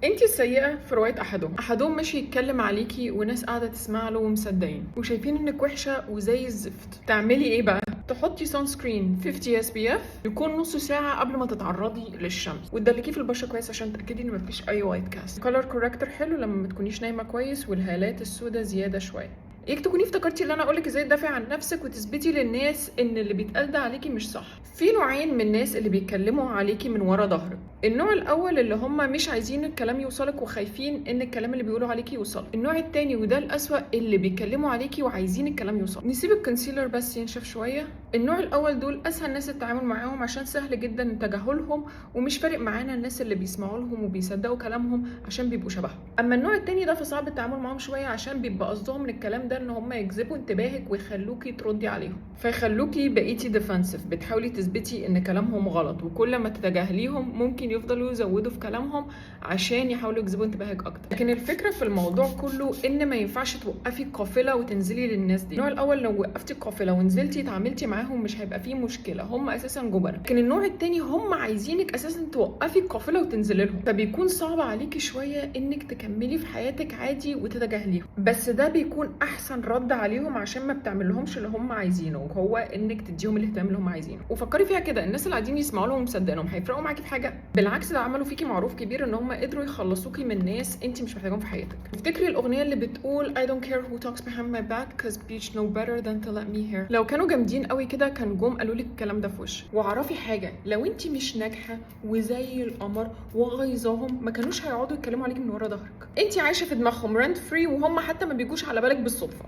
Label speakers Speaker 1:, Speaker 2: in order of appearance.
Speaker 1: انتي السيئة في رواية احدهم ماشي يتكلم عليكي وناس قاعدة تسمع له ومصدقين وشايفين انك وحشة وزي الزفت. تعملي ايه بقى؟ تحطي سان سكرين 50 اس بي اف يكون نص ساعة قبل ما تتعرضي للشمس، وتدلكيه في البشرة كويس عشان تأكدي ان مفيش اي وايت كاست. كولر كوركتور حلو لما ما تكونيش نايمة كويس والهالات السوداء زيادة شوية. ياك تكوني افتكرتي اللي انا اقولك ازاي تدافعي عن نفسك وتثبتي للناس ان اللي بيتقال ده عليكي مش صح. في نوعين من الناس اللي بيتكلموا عليكي من ورا ظهرك. النوع الاول اللي هم مش عايزين الكلام يوصلك وخايفين ان الكلام اللي بيقولوا عليكي يوصل. النوع التاني وده الاسوأ اللي بيتكلموا عليكي وعايزين الكلام يوصل. نسيب الكونسيلر بس ينشف شويه. النوع الاول دول اسهل ناس التعامل معاهم عشان سهل جدا تجاهلهم، ومش فارق معانا الناس اللي بيسمعوا لهم وبيصدقوا كلامهم عشان بيبقوا شبههم. اما النوع التاني ده فصعب التعامل معاهم شويه عشان بيبقى قصدهم من الكلام ده ان هم يجذبوا انتباهك ويخلوكي تردي عليهم، فيخلوكي بقيتي ديفنسيف بتحاولي تثبتي ان كلامهم غلط، وكل ما تتجاهليهم ممكن يفضلوا يزودوا في كلامهم عشان يحاولوا يجذبوا انتباهك اكتر. لكن الفكره في الموضوع كله ان ما ينفعش توقفي القافله وتنزلي للناس دي. النوع الاول لو وقفتي القافله ونزلتي اتعاملتي معاهم مش هيبقى فيه مشكله، هم اساسا جبنه. لكن النوع التاني هم عايزينك اساسا توقفي القافله وتنزلي لهم، فبيكون صعب عليكي شويه انك تكملي في حياتك عادي وتتجاهليهم. بس ده بيكون احسن رد عليهم عشان ما بتعملهمش اللي هم عايزينه، وهو انك تديهم الاهتمام اللي هم عايزينه. وفكري فيها كده، الناس اللي قاعدين يسمعوا لهم ومصدقينهم هيفرقوا معاكي في حاجه؟ بالعكس، ده عملوا فيكي معروف كبير ان هم قدروا يخلصوكي من ناس انت مش محتاجاهم في حياتك. افتكري الاغنيه اللي بتقول I don't care who talks behind my back cause bitch know better than to let me hear. لو كانوا جامدين قوي كده كان جم قالوا لك الكلام ده في وشك. واعرفي حاجه، لو انت مش ناجحه وزي القمر وغيظاهم ما كانوش هيقعدوا يتكلموا عليكي من ورا ظهرك. انت عايشه في دماغهم رنت فري، وهم حتى ما بيجوش على بالك بالصدفه.